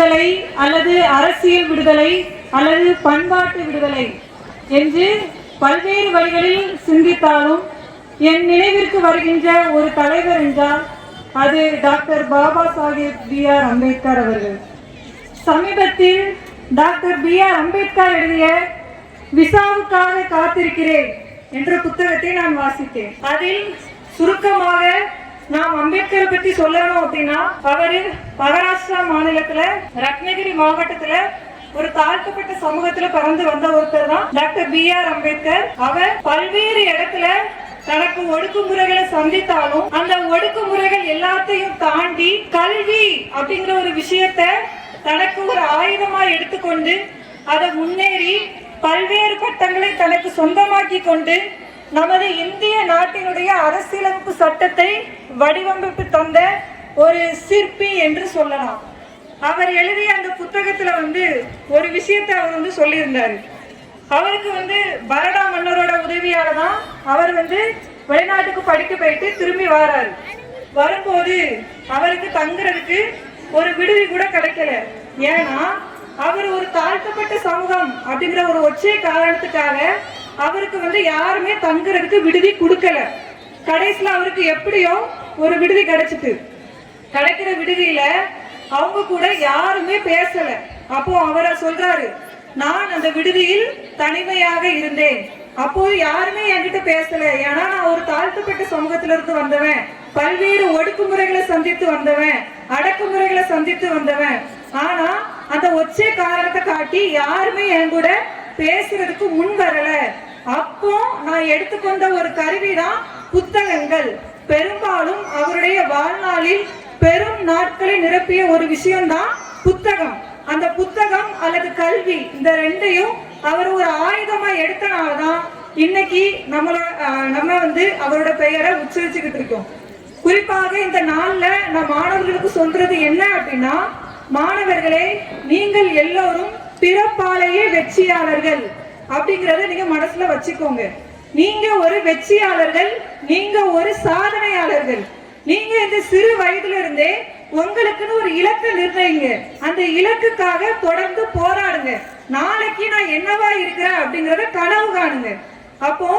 விடுதலை அல்லது அரசியல் விடுதலை அல்லது பண்பாட்டு விடுதலை என்று பல்வேறு வழிகளில் சிந்தித்தாலும் என் நினைவிற்கு வருகின்ற ஒரு தலைவர் என்றால் அது டாக்டர் பாபா சாஹேப் B.R. அம்பேத்கர் அவர்கள். சமீபத்தில் டாக்டர் B.R. அம்பேத்கர் எழுதிய விசாவுக்காக காத்திருக்கிறேன் என்ற புத்தகத்தை நான் வாசித்தேன். அதில் சுருக்கமாக நாம் அம்பேத்கரை பற்றி சொல்லணும் அப்படின்னா, அவரு மகாராஷ்டிரா மாநிலத்துல ரத்னகிரி மாவட்டத்துல ஒரு தாழ்த்தப்பட்ட சமூகத்துல பிறந்து வந்த ஒருத்தர் தான் டாக்டர் B.R. அம்பேத்கர். அவர் பல்வேறு இடத்துல தனக்கு ஒடுக்குமுறைகளை சந்தித்தாலும் அந்த ஒடுக்குமுறைகள் எல்லாத்தையும் தாண்டி கல்வி அப்படிங்கிற ஒரு விஷயத்த தனக்கு ஒரு ஆயுதமா எடுத்துக்கொண்டு அதை முன்னேறி பல்வேறு பட்டங்களை தனக்கு சொந்தமாக்கி கொண்டு நமது இந்திய நாட்டினுடைய அரசியலமைப்பு சட்டத்தை வடிவமைப்பு தந்த ஒரு சிற்பி என்று சொல்லலாம். அவர் எழுதிய அந்த புத்தகத்துல ஒரு விஷயத்தை அவர் சொல்லியிருந்தாரு. அவருக்கு பரடா மன்னரோட உதவியால தான் அவர் வெளிநாட்டுக்கு படிக்க போயிட்டு திரும்பி வராரு. வரும்போது அவருக்கு தங்குறதுக்கு ஒரு விடுதி கூட கிடைக்கல. ஏன்னா அவர் ஒரு தாழ்த்தப்பட்ட சமூகம் அப்படிங்கிற ஒரு ஒற்றை காரணத்துக்காக அவருக்கு யாருமே தங்குறதுக்கு விடுதி கொடுக்கல. கடைசியில அவருக்கு எப்படியோ ஒரு விடுதி கிடைச்சிட்டு, கிடைக்கிற விடுதியில அவங்க கூட யாருமே பேசல. அப்போ அவரை சொல்றாரு, நான் அந்த விடுதியில் தனிமையாக இருந்தேன், அப்போது யாருமே என்கிட்ட பேசல. ஏன்னா நான் ஒரு தாழ்த்தப்பட்ட சமூகத்திலிருந்து வந்தவன், பல்வேறு ஒடுக்குமுறைகளை சந்தித்து வந்தவன், அடக்குமுறைகளை சந்தித்து வந்தவன். ஆனா அந்த ஒற்றை காரணத்தை காட்டி யாருமே என் கூட பேசுறதுக்கு முன் வரல. அப்போ நான் எடுத்துக்கொண்ட ஒரு கருவிதான் புத்தகங்கள். பெரும்பாலும் அவருடைய வாழ்நாளில் பெரும் நாட்களை நிரப்பிய ஒரு விஷயம்தான் புத்தகம். அந்த புத்தகம் அல்லது கல்வி, இந்த ரெண்டையும் அவர் ஒரு ஆயுதமா எடுத்தனால்தான் இன்னைக்கு நம்ம அவரோட பெயரை உச்சரிச்சுக்கிட்டு இருக்கோம். குறிப்பாக இந்த நாள்ல நான் மாணவர்களுக்கு சொல்றது என்ன அப்படின்னா, மாணவர்களே, நீங்கள் எல்லோரும் பிறப்பாலேயே வெற்றியாளர்கள் அப்படிங்கறத நீங்க மனசுல வச்சுக்கோங்க. நீங்க ஒரு வெற்றியாளர்கள், நீங்க ஒரு சாதனையாளர்கள். நீங்க இந்த சிறு வயதுல இருந்தே உங்களுக்குன்னு ஒரு இலக்கை நிர்ணயிங்க. அந்த இலக்குக்காக தொடர்ந்து போராடுங்க. நாளைக்கு நான் என்னவா இருக்கிறேன் அப்படிங்கறத கனவு காணுங்க. அப்போ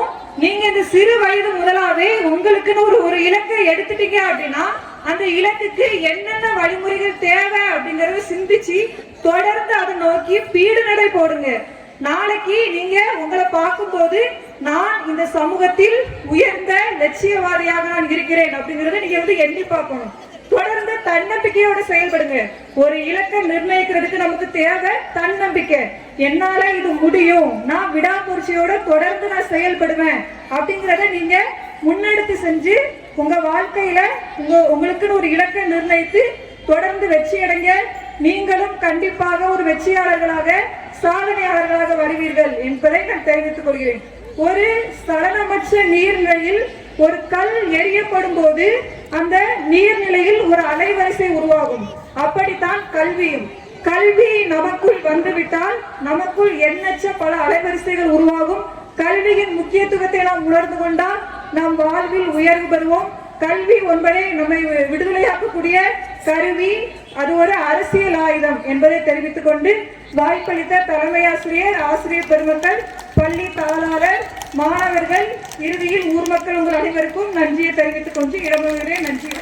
நீங்க இந்த சிறு வயது முதலாவே உங்களுக்குன்னு ஒரு இலக்கை எடுத்துட்டீங்க அப்படின்னா அந்த இலக்குக்கு என்னென்ன வழிமுறைகள் தேவை அப்படிங்கறத சிந்திச்சு தொடர்ந்து அதை நோக்கி பீடு நடை போடுங்க. நாளைக்கு நீங்க உங்களை பார்க்கும்போது நான் இந்த சமூகத்தில் உயர்ந்த லட்சியவாதியாக நான் இருக்கிறேன் அப்படிங்கறத நீங்க எண்ணி பார்க்கணும். தொடர்ந்து தன்னம்பிக்கையோட செயல்படுங்க. ஒரு இலக்கை நிர்ணயிக்கிறதுக்கு நமக்கு தேவை தன்னம்பிக்கை. என்னால இது முடியும், நான் விடாமுயற்சியோட தொடர்ந்து நான் செயல்படுவேன் அப்படிங்கறத நீங்க முன்னெடுத்து செஞ்சு உங்க வாழ்க்கையில உங்களுக்குன்னு ஒரு இலக்கை நிர்ணயித்து தொடர்ந்து வெற்றி அடைங்க. நீங்களும் கண்டிப்பாக ஒரு வெற்றியாளர்களாக, சாதனையாளர்களாக வருவீர்கள் என்பதை நான் தெரிவித்துக் கொள்கிறேன். ஒரு சலனமற்ற நீர்நிலையில் ஒரு கல் எரியப்படும் போது அந்த நீர்நிலையில் ஒரு அலைவரிசை உருவாகும். அப்படித்தான் கல்வியும். கல்வி நமக்குள் வந்துவிட்டால் நமக்குள் எண்ணற்ற பல அலைவரிசைகள் உருவாகும். கல்வியின் முக்கியத்துவத்தை நாம் உணர்ந்து கொண்டால் நாம் வாழ்வில் உயர்வு பெறுவோம். கல்வி என்பதை நம்மை விடுதலையாக்கக்கூடிய கருவி, அது ஒரு அரசியல் ஆயுதம் என்பதை தெரிவித்துக் கொண்டு வாய்ப்பளித்த தலைமை ஆசிரியர், ஆசிரியர் பெருமக்கள், பள்ளி தாளாளர், மாணவர்கள், இறுதியில் ஊர் மக்கள் உங்கள் அனைவருக்கும் நன்றியை தெரிவித்துக் கொண்டு இடம்பெறுகிறேன். நன்றி.